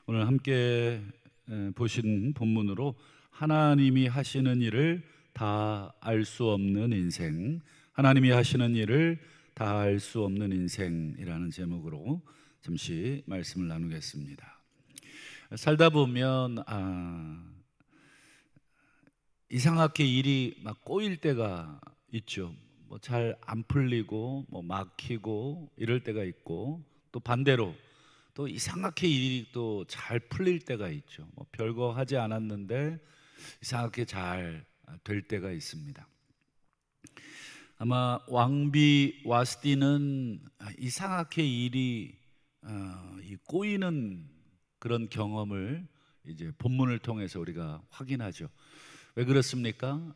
오늘 함께 보신 본문으로 하나님이 하시는 일을 다 알 수 없는 인생, 하나님이 하시는 일을 다 알 수 없는 인생이라는 제목으로 잠시 말씀을 나누겠습니다. 살다 보면 이상하게 일이 막 꼬일 때가 있죠. 뭐 잘 안 풀리고 뭐 막히고 이럴 때가 있고, 또 반대로 또 이상하게 일이 또 잘 풀릴 때가 있죠. 뭐 별거 하지 않았는데 이상하게 잘 될 때가 있습니다. 아마 왕비 와스디는 이상하게 일이 이 꼬이는 그런 경험을 이제 본문을 통해서 우리가 확인하죠. 왜 그렇습니까?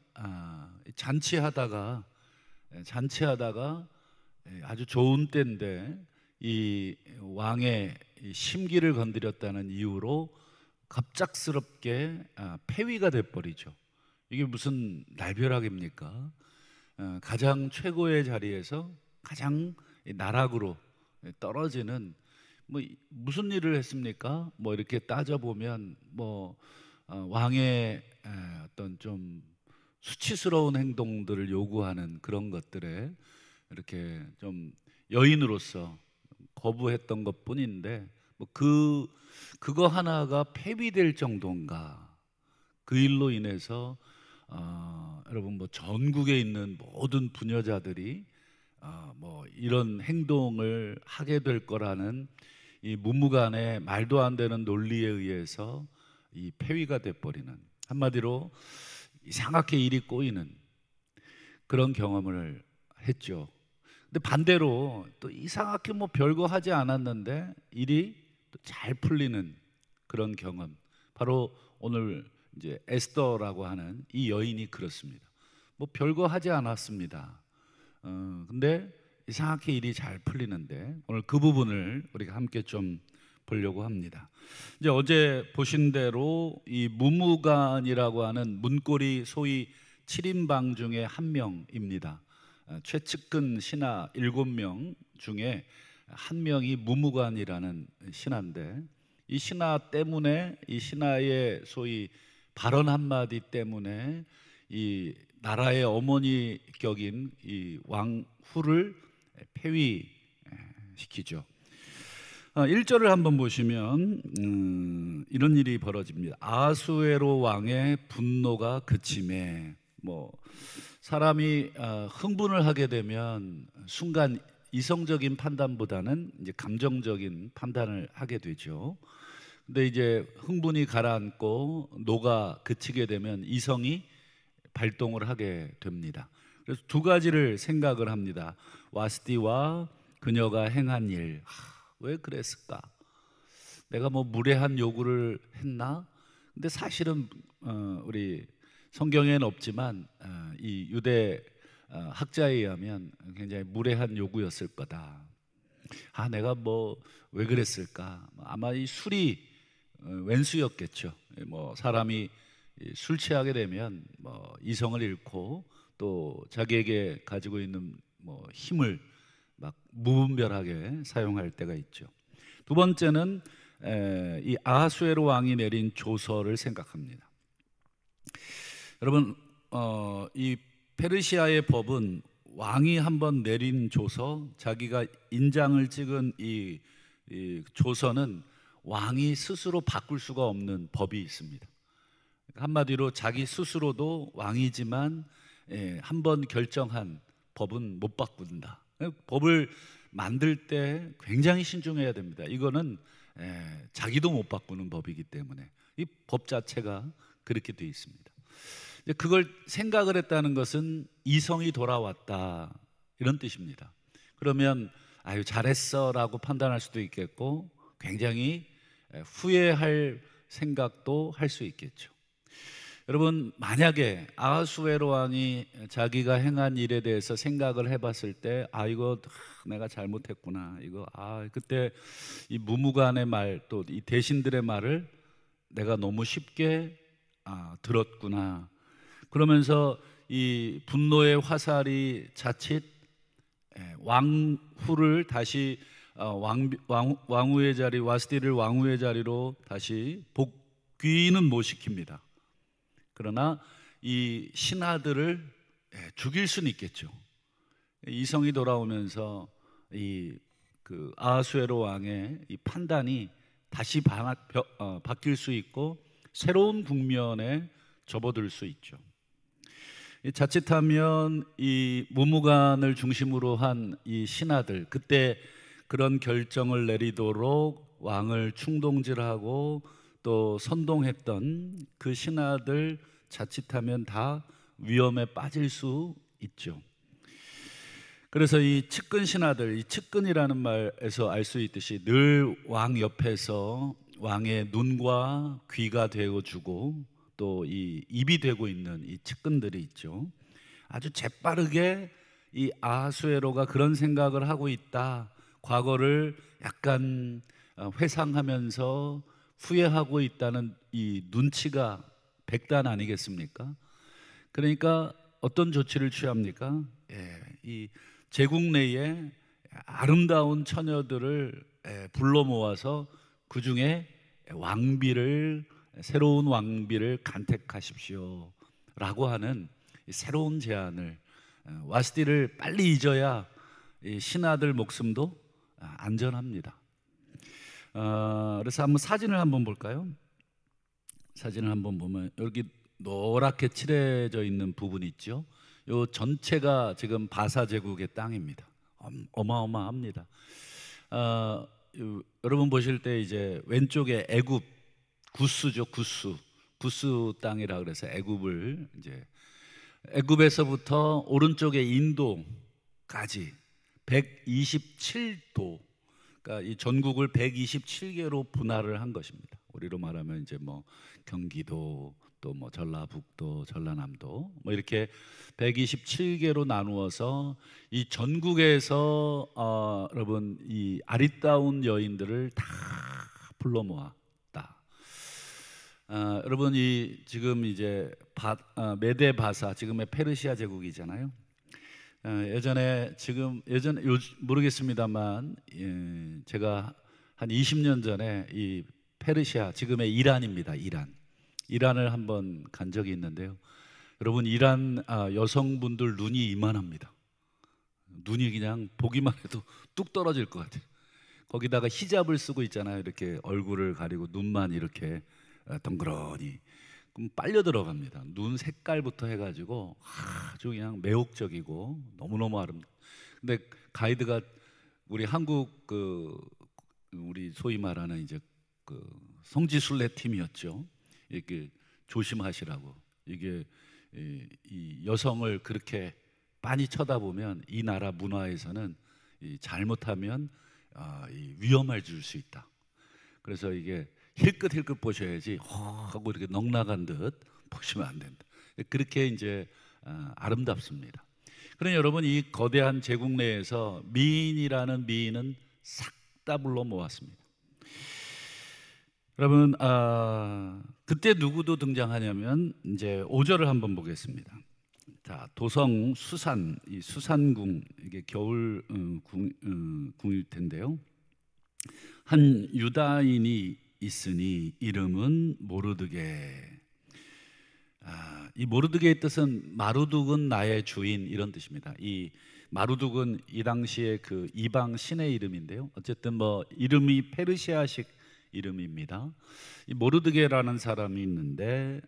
잔치하다가 아주 좋은 때인데 이 왕의 심기를 건드렸다는 이유로 갑작스럽게 폐위가 돼버리죠. 이게 무슨 날벼락입니까? 가장 최고의 자리에서 가장 나락으로 떨어지는, 뭐 무슨 일을 했습니까? 뭐 이렇게 따져보면 왕의 어떤 좀 수치스러운 행동들을 요구하는 그런 것들에 이렇게 좀 여인으로서 거부했던 것뿐인데, 그거 하나가 폐위될 정도인가? 그 일로 인해서 여러분 전국에 있는 모든 부녀자들이 이런 행동을 하게 될 거라는 이 문무간의 말도 안 되는 논리에 의해서 이 폐위가 돼버리는, 한마디로 이상하게 일이 꼬이는 그런 경험을 했죠. 근데 반대로 또 이상하게 별거 하지 않았는데 일이 또 잘 풀리는 그런 경험, 바로 오늘 이제 에스더라고 하는 이 여인이 그렇습니다. 별거 하지 않았습니다. 근데 이상하게 일이 잘 풀리는데, 오늘 그 부분을 우리가 함께 좀 보려고 합니다. 이제 어제 보신 대로 이 무무간이라고 하는 문고리 소위 7인방 중에 한 명입니다. 최측근 신하 7명 중에 한 명이 무무간이라는 신하인데, 이 신하 때문에, 이 신하의 소위 발언 한마디 때문에 이 나라의 어머니 격인 이 왕후를 폐위시키죠. 1절을 한번 보시면 이런 일이 벌어집니다. 아하수에로 왕의 분노가 그침에, 사람이 흥분을 하게 되면 순간 이성적인 판단보다는 이제 감정적인 판단을 하게 되죠. 근데 이제 흥분이 가라앉고 노가 그치게 되면 이성이 발동을 하게 됩니다. 그래서 두 가지를 생각을 합니다. 와스디와 그녀가 행한 일, 왜 그랬을까? 내가 무례한 요구를 했나? 근데 사실은 우리 성경에는 없지만 이 유대 학자에 의하면 굉장히 무례한 요구였을 거다. 내가 왜 그랬을까? 아마 이 술이 왼수였겠죠. 사람이 술 취하게 되면 이성을 잃고 또 자기에게 가지고 있는 힘을 막 무분별하게 사용할 때가 있죠. 두 번째는 이 아하수에로 왕이 내린 조서를 생각합니다. 여러분, 이 페르시아의 법은 왕이 한번 내린 조서, 자기가 인장을 찍은 이 조서는 왕이 스스로 바꿀 수가 없는 법이 있습니다. 한마디로 자기 스스로도 왕이지만 한번 결정한 법은 못 바꾼다. 법을 만들 때 굉장히 신중해야 됩니다. 이거는 자기도 못 바꾸는 법이기 때문에 이 법 자체가 그렇게 되어 있습니다. 그걸 생각을 했다는 것은 이성이 돌아왔다, 이런 뜻입니다. 그러면 아유 잘했어 라고 판단할 수도 있겠고, 굉장히 후회할 생각도 할 수 있겠죠. 여러분, 만약에 아하수에로 왕이 자기가 행한 일에 대해서 생각을 해봤을 때 이거 내가 잘못했구나, 이거 그때 이 무무간의 말, 또 이 대신들의 말을 내가 너무 쉽게 들었구나, 그러면서 이 분노의 화살이 자칫 왕후를 다시 왕후의 자리, 와스티를 왕후의 자리로 다시 복귀는 못 시킵니다. 그러나 이 신하들을 죽일 수는 있겠죠. 이성이 돌아오면서 그 아하수에로 왕의 이 판단이 다시 바뀔 수 있고 새로운 국면에 접어들 수 있죠. 자칫하면 이 무무간을 중심으로 한 이 신하들, 그때 그런 결정을 내리도록 왕을 충동질하고 또 선동했던 그 신하들 자칫하면 다 위험에 빠질 수 있죠. 그래서 이 측근 신하들, 이 측근이라는 말에서 알 수 있듯이 늘 왕 옆에서 왕의 눈과 귀가 되어주고 또 이 입이 되고 있는 이 측근들이 있죠. 아주 재빠르게 이 아하수에로가 그런 생각을 하고 있다, 과거를 약간 회상하면서 후회하고 있다는 이 눈치가 백단 아니겠습니까? 그러니까 어떤 조치를 취합니까? 이 제국 내에 아름다운 처녀들을 불러 모아서 그 중에 새로운 왕비를 간택하십시오 라고 하는 새로운 제안을, 와스티를 빨리 잊어야 신하들 목숨도 안전합니다. 그래서 한번 사진을 한번 볼까요? 사진을 한번 보면 여기 노랗게 칠해져 있는 부분이 있죠. 이 전체가 지금 바사 제국의 땅입니다. 어마어마합니다. 여러분 보실 때 이제 왼쪽에 애굽, 구스죠. 구스 땅이라 그래서 애굽을 이제 애굽에서부터 오른쪽에 인도까지 127도, 그러니까 이 전국을 127개로 분할을 한 것입니다. 우리로 말하면 이제 뭐 경기도, 또 뭐 전라북도, 전라남도, 뭐 이렇게 127개로 나누어서 이 전국에서 여러분 이 아리따운 여인들을 다 불러 모았다. 여러분 이 지금 이제 메데 바사, 지금의 페르시아 제국이잖아요. 예전에 모르겠습니다만 제가 한 20년 전에 이 페르시아, 지금의 이란입니다. 이란을 한번 간 적이 있는데요. 여러분 이란 여성분들 눈이 이만합니다. 눈이 그냥 보기만 해도 뚝 떨어질 것 같아요. 거기다가 히잡을 쓰고 있잖아요. 이렇게 얼굴을 가리고 눈만 이렇게 덩그러니, 그럼 빨려 들어갑니다. 눈 색깔부터 해가지고 아주 그냥 매혹적이고 너무너무 아름다워. 근데 가이드가 우리 한국 우리 소위 말하는 이제 성지순례 팀이었죠. 이렇게 조심하시라고. 이게 이 여성을 그렇게 많이 쳐다보면 이 나라 문화에서는 잘못하면 위험할 수 있다. 그래서 이게 힐끗힐끗 보셔야지 하고 이렇게 넋나간 듯 보시면 안 된다. 그렇게 이제 아름답습니다. 그러니 여러분 이 거대한 제국 내에서 미인이라는 미인은 싹 다 불러 모았습니다. 여러분 그때 누구도 등장하냐면 이제 5절을 한번 보겠습니다. 자, 도성 수산, 이 수산궁, 이게 겨울 궁일 텐데요. 한 유다인이 있으니 이름은 모르드게. 이 모르드게의 뜻은 마루둑은 나의 주인, 이런 뜻입니다. 이 마루둑은 이 당시에 그 이방 신의 이름인데요. 어쨌든 뭐 이름이 페르시아식 이름입니다. 이 모르드게라는 사람이 있는데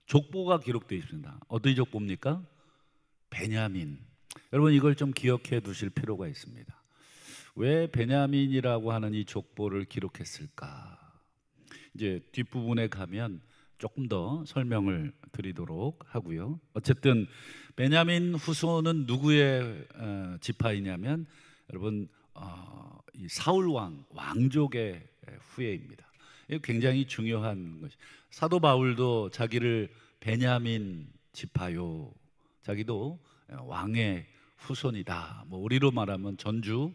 족보가 기록되어 있습니다. 어디 족보입니까? 베냐민. 여러분 이걸 좀 기억해 두실 필요가 있습니다. 왜 베냐민이라고 하는 이 족보를 기록했을까? 이제 뒷부분에 가면 조금 더 설명을 드리도록 하고요. 어쨌든 베냐민 후손은 누구의 지파이냐면 여러분 이 사울 왕족의 후예입니다. 이거 굉장히 중요한 것이. 사도 바울도 자기를 베냐민 지파요, 자기도 왕의 후손이다. 뭐 우리로 말하면 전주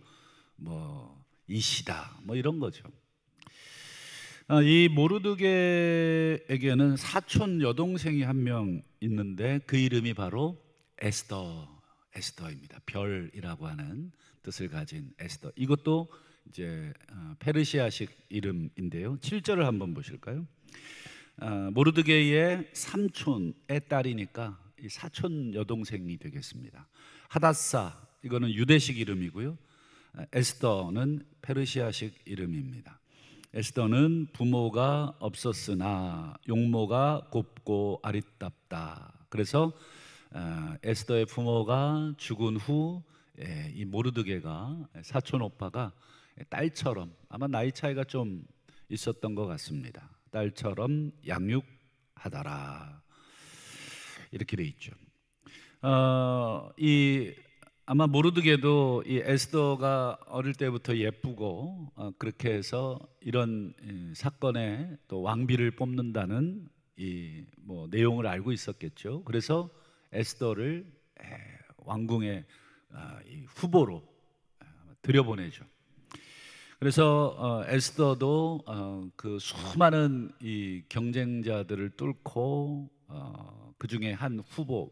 뭐 이시다, 뭐 이런 거죠. 이 모르드게에게는 사촌 여동생이 한 명 있는데 그 이름이 바로 에스더입니다. 별이라고 하는 뜻을 가진 에스더. 이것도 이제 페르시아식 이름인데요. 7절을 한번 보실까요? 모르드게이의 삼촌의 딸이니까 이 사촌 여동생이 되겠습니다. 하닷사, 이거는 유대식 이름이고요. 에스더는 페르시아식 이름입니다. 에스더는 부모가 없었으나 용모가 곱고 아리답다. 그래서 에스더의 부모가 죽은 후 이 모르드게가 사촌 오빠가 딸처럼, 아마 나이 차이가 좀 있었던 것 같습니다. 딸처럼 양육하더라, 이렇게 돼 있죠. 아마 모르드게도 이 에스더가 어릴 때부터 예쁘고 그렇게 해서 이런 사건에 또 왕비를 뽑는다는 이 뭐 내용을 알고 있었겠죠. 그래서 에스더를 왕궁의 이 후보로 들여보내죠. 그래서 에스더도 그 수많은 이 경쟁자들을 뚫고 그 중에 한 후보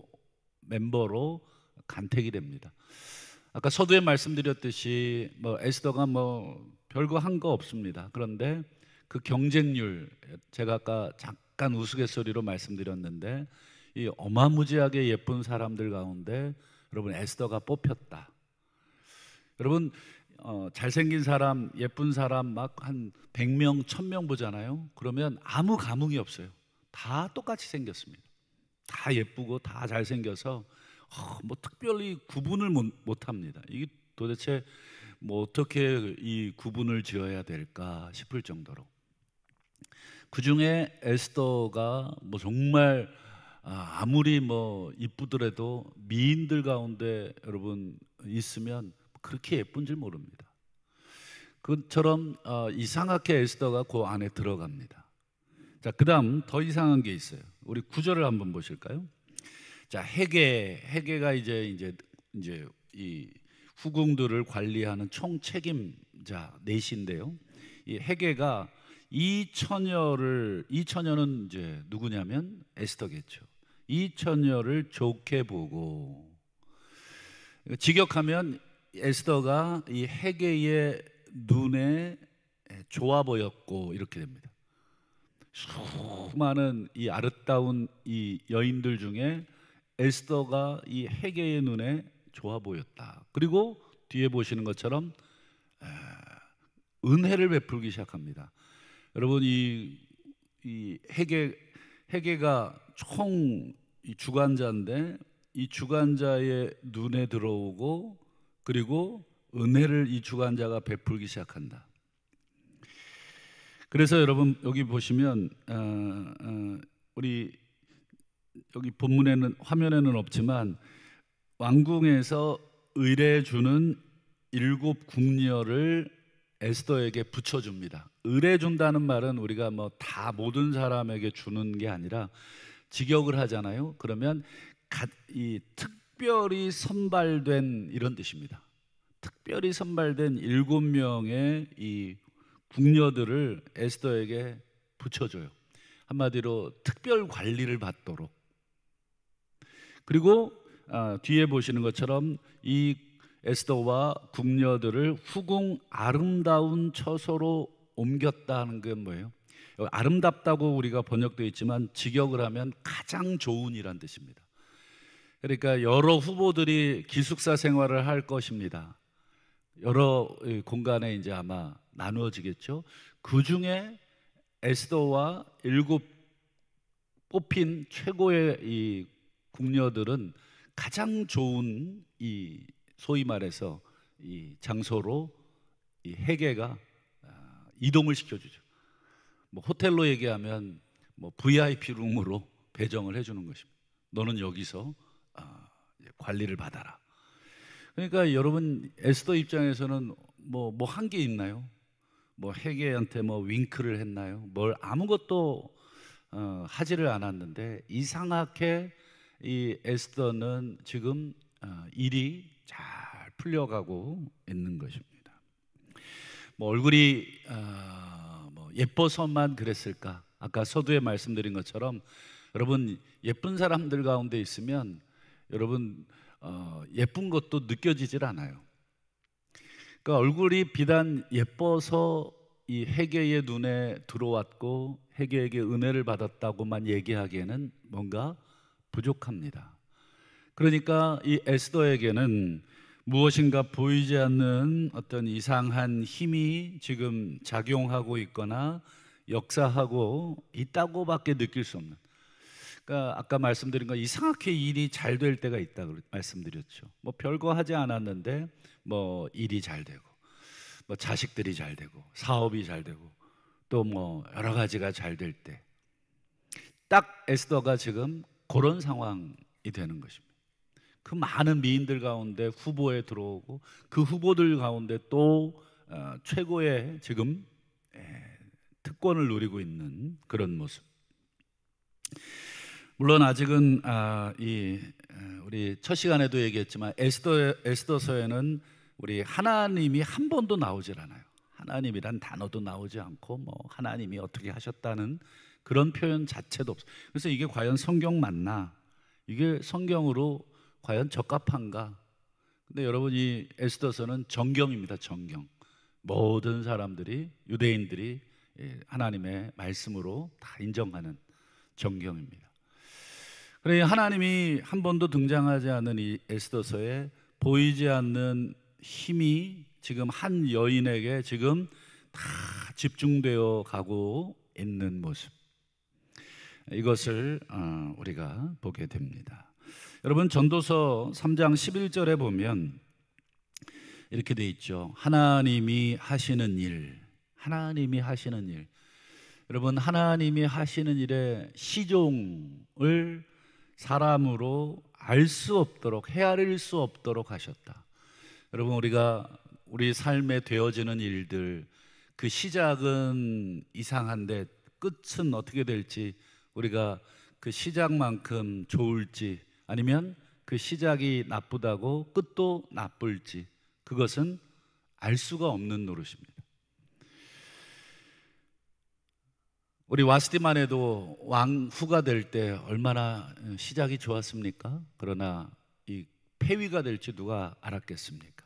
멤버로 간택이 됩니다. 아까 서두에 말씀드렸듯이 뭐 에스더가 뭐 별거 한 거 없습니다. 그런데 그 경쟁률, 제가 아까 잠깐 우스갯소리로 말씀드렸는데 이 어마무지하게 예쁜 사람들 가운데 여러분 에스더가 뽑혔다. 여러분 잘생긴 사람, 예쁜 사람 막 한 100명, 1000명 보잖아요. 그러면 아무 감흥이 없어요. 다 똑같이 생겼습니다. 다 예쁘고 다 잘생겨서 뭐 특별히 구분을 못 합니다. 이게 도대체 뭐 어떻게 이 구분을 지어야 될까 싶을 정도로. 그 중에 에스더가 뭐 정말 아무리 뭐 이쁘더라도 미인들 가운데 여러분 있으면 그렇게 예쁜 줄 모릅니다. 그처럼 이상하게 에스더가 그 안에 들어갑니다. 자, 그다음 더 이상한 게 있어요. 우리 9절을 한번 보실까요? 자, 헤게가 이제 이 후궁들을 관리하는 총책임자 넷인데요. 이 헤게가 이 처녀는 이제 누구냐면 에스더겠죠. 이 처녀를 좋게 보고, 직역하면 에스더가 이 헤게의 눈에 좋아 보였고 이렇게 됩니다. 수많은 이 아름다운 이 여인들 중에 에스더가 이 헤게의 눈에 좋아 보였다. 그리고 뒤에 보시는 것처럼 은혜를 베풀기 시작합니다. 여러분 이 헤게가 총 이 주관자인데 이 주관자의 눈에 들어오고 그리고 은혜를 이 주관자가 베풀기 시작한다. 그래서 여러분 여기 보시면 우리 여기 본문에는 화면에는 없지만 왕궁에서 의뢰 주는 7 궁녀를 에스더에게 붙여줍니다. 의뢰 준다는 말은 우리가 뭐 다 모든 사람에게 주는 게 아니라 직역을 하잖아요. 그러면 이 특별히 선발된 이런 뜻입니다. 특별히 선발된 7명의 이 궁녀들을 에스더에게 붙여줘요. 한마디로 특별 관리를 받도록. 그리고 뒤에 보시는 것처럼 이 에스더와 궁녀들을 후궁 아름다운 처소로 옮겼다는 게 뭐예요? 아름답다고 우리가 번역되어 있지만 직역을 하면 가장 좋은이란 뜻입니다. 그러니까 여러 후보들이 기숙사 생활을 할 것입니다. 여러 공간에 이제 아마 나누어지겠죠. 그 중에 에스더와 7 뽑힌 최고의 이 궁녀들은 가장 좋은 이 소위 말해서 이 장소로 이 헤게가 이동을 시켜주죠. 뭐 호텔로 얘기하면 뭐 VIP 룸으로 배정을 해주는 것입니다. 너는 여기서 관리를 받아라. 그러니까 여러분 에스더 입장에서는 뭐 한 게 있나요? 뭐 헤게한테 뭐 윙크를 했나요? 뭘 아무것도 하지를 않았는데 이상하게 이 에스더는 지금 일이 잘 풀려가고 있는 것입니다. 뭐 얼굴이 뭐 예뻐서만 그랬을까? 아까 서두에 말씀드린 것처럼 여러분 예쁜 사람들 가운데 있으면 여러분 예쁜 것도 느껴지질 않아요. 그러니까 얼굴이 비단 예뻐서 이 헤게의 눈에 들어왔고 헤게에게 은혜를 받았다고만 얘기하기에는 뭔가 부족합니다. 그러니까 이 에스더에게는 무엇인가 보이지 않는 어떤 이상한 힘이 지금 작용하고 있거나 역사하고 있다고밖에 느낄 수 없는, 그러니까 아까 말씀드린 거 이상하게 일이 잘 될 때가 있다고 말씀드렸죠. 뭐 별거 하지 않았는데 뭐 일이 잘 되고, 뭐 자식들이 잘 되고, 사업이 잘 되고, 또 뭐 여러 가지가 잘 될 때, 딱 에스더가 지금 그런 상황이 되는 것입니다. 그 많은 미인들 가운데 후보에 들어오고 그 후보들 가운데 또 최고의 지금 특권을 누리고 있는 그런 모습. 물론 아직은 우리 첫 시간에도 얘기했지만 에스더서에는 우리 하나님이 한 번도 나오질 않아요. 하나님이란 단어도 나오지 않고 뭐 하나님이 어떻게 하셨다는 그런 표현 자체도 없어요. 그래서 이게 과연 성경 맞나? 이게 성경으로 과연 적합한가? 근데 여러분, 이 에스더서는 정경입니다. 정경. 모든 사람들이, 유대인들이 하나님의 말씀으로 다 인정하는 정경입니다. 그래, 하나님이 한 번도 등장하지 않은 이 에스더서에 보이지 않는 힘이 지금 한 여인에게 지금 다 집중되어 가고 있는 모습, 이것을 우리가 보게 됩니다. 여러분, 전도서 3장 11절에 보면 이렇게 돼 있죠. 하나님이 하시는 일, 하나님이 하시는 일. 여러분, 하나님이 하시는 일에 시종을 사람으로 알 수 없도록, 헤아릴 수 없도록 하셨다. 여러분, 우리가 우리 삶에 되어지는 일들, 그 시작은 이상한데 끝은 어떻게 될지, 우리가 그 시작만큼 좋을지 아니면 그 시작이 나쁘다고 끝도 나쁠지, 그것은 알 수가 없는 노릇입니다. 우리 와스디만 해도 왕후가 될 때 얼마나 시작이 좋았습니까? 그러나 이 폐위가 될지 누가 알았겠습니까?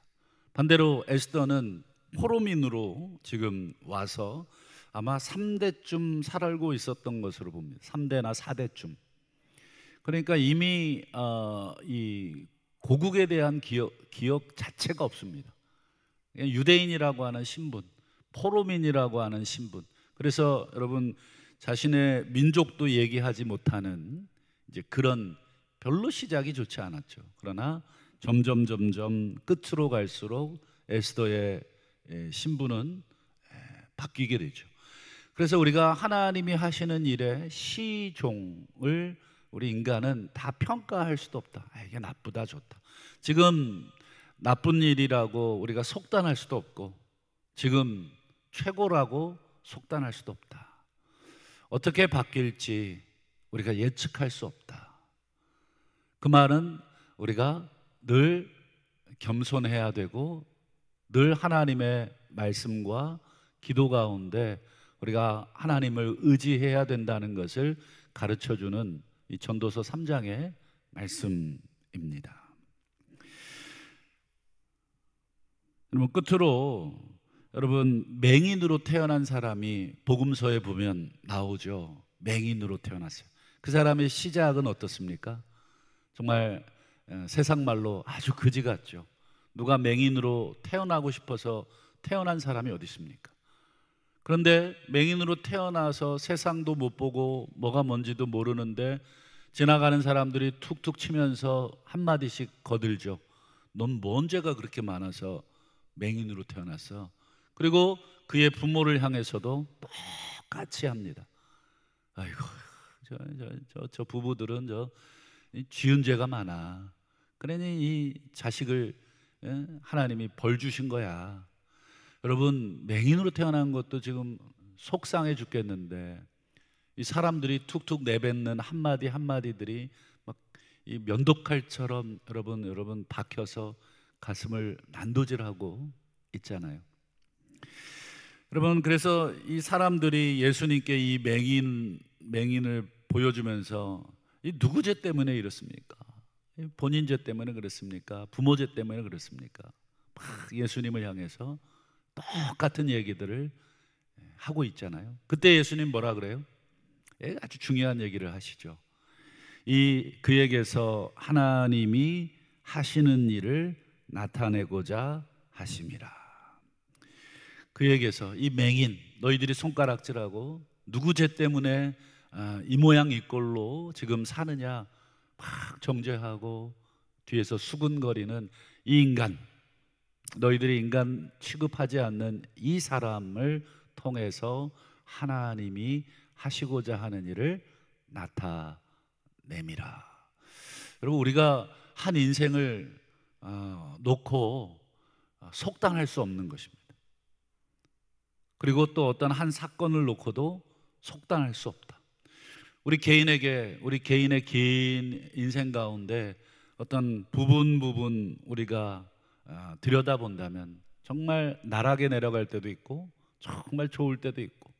반대로 에스더는 포로민으로 지금 와서 아마 3대쯤 살고 있었던 것으로 봅니다. 3대나 4대쯤. 그러니까 이미 이 고국에 대한 기억 자체가 없습니다. 유대인이라고 하는 신분, 포로민이라고 하는 신분. 그래서 여러분, 자신의 민족도 얘기하지 못하는 이제 그런, 별로 시작이 좋지 않았죠. 그러나 점점 끝으로 갈수록 에스더의 신분은 바뀌게 되죠. 그래서 우리가 하나님이 하시는 일에 시종을 우리 인간은 다 평가할 수도 없다. 이게 나쁘다 좋다. 지금 나쁜 일이라고 우리가 속단할 수도 없고, 지금 최고라고 속단할 수도 없다. 어떻게 바뀔지 우리가 예측할 수 없다. 그 말은 우리가 늘 겸손해야 되고 늘 하나님의 말씀과 기도 가운데 우리가 하나님을 의지해야 된다는 것을 가르쳐주는 이 전도서 3장의 말씀입니다. 여러분, 끝으로 여러분, 맹인으로 태어난 사람이 복음서에 보면 나오죠. 맹인으로 태어났어요. 그 사람의 시작은 어떻습니까? 정말 세상 말로 아주 거지 같죠. 누가 맹인으로 태어나고 싶어서 태어난 사람이 어디 있습니까? 그런데 맹인으로 태어나서 세상도 못 보고 뭐가 뭔지도 모르는데 지나가는 사람들이 툭툭 치면서 한마디씩 거들죠. 넌 뭔 죄가 그렇게 많아서 맹인으로 태어났어? 그리고 그의 부모를 향해서도 똑같이 합니다. 아이고, 저 부부들은 지은 죄가 많아. 그러니 이 자식을 하나님이 벌 주신 거야. 여러분, 맹인으로 태어난 것도 지금 속상해 죽겠는데 이 사람들이 툭툭 내뱉는 한마디 한마디들이 막 이 면도칼처럼 여러분 박혀서 가슴을 난도질하고 있잖아요. 여러분, 그래서 이 사람들이 예수님께 이 맹인을 보여주면서 이 누구 죄 때문에 이렇습니까? 본인 죄 때문에 그렇습니까? 부모 죄 때문에 그렇습니까? 막 예수님을 향해서 똑같은 얘기들을 하고 있잖아요. 그때 예수님 뭐라 그래요? 아주 중요한 얘기를 하시죠. 그에게서 하나님이 하시는 일을 나타내고자 하심이라. 그에게서 이 맹인, 너희들이 손가락질하고 누구 죄 때문에 이 모양 이 꼴로 지금 사느냐 막 정죄하고 뒤에서 수군거리는 이 인간, 너희들이 인간 취급하지 않는 이 사람을 통해서 하나님이 하시고자 하는 일을 나타내미라. 여러분, 우리가 한 인생을 놓고 속단할 수 없는 것입니다. 그리고 또 어떤 한 사건을 놓고도 속단할 수 없다. 우리 개인의 긴 인생 가운데 어떤 부분 우리가 들여다본다면 정말 나락에 내려갈 때도 있고 정말 좋을 때도 있고,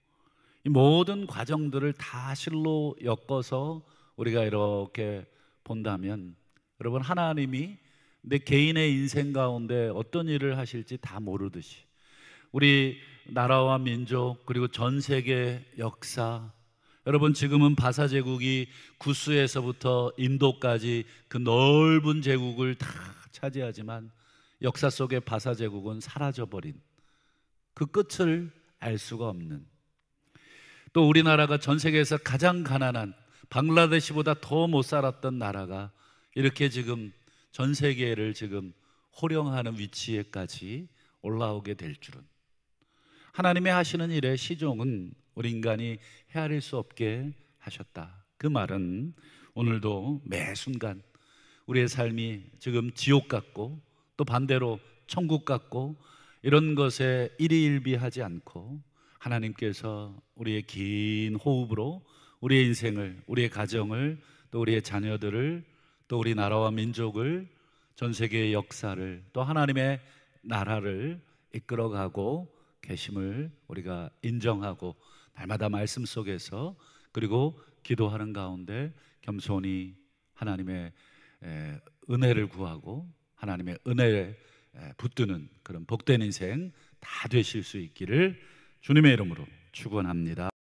이 모든 과정들을 다 실로 엮어서 우리가 이렇게 본다면, 여러분, 하나님이 내 개인의 인생 가운데 어떤 일을 하실지 다 모르듯이 우리 나라와 민족 그리고 전 세계 역사, 여러분, 지금은 바사 제국이 구스에서부터 인도까지 그 넓은 제국을 다 차지하지만 역사 속의 바사 제국은 사라져버린, 그 끝을 알 수가 없는, 또 우리나라가 전 세계에서 가장 가난한 방글라데시보다 더 못 살았던 나라가 이렇게 지금 전 세계를 지금 호령하는 위치에까지 올라오게 될 줄은, 하나님의 하시는 일의 시종은 우리 인간이 헤아릴 수 없게 하셨다. 그 말은 오늘도 매 순간 우리의 삶이 지금 지옥 같고 또 반대로 천국 같고 이런 것에 일희일비하지 않고 하나님께서 우리의 긴 호흡으로 우리의 인생을, 우리의 가정을, 또 우리의 자녀들을, 또 우리 나라와 민족을, 전 세계의 역사를, 또 하나님의 나라를 이끌어가고 계심을 우리가 인정하고 날마다 말씀 속에서, 그리고 기도하는 가운데 겸손히 하나님의 은혜를 구하고 하나님의 은혜에 붙드는 그런 복된 인생 다 되실 수 있기를 주님의 이름으로 축원합니다.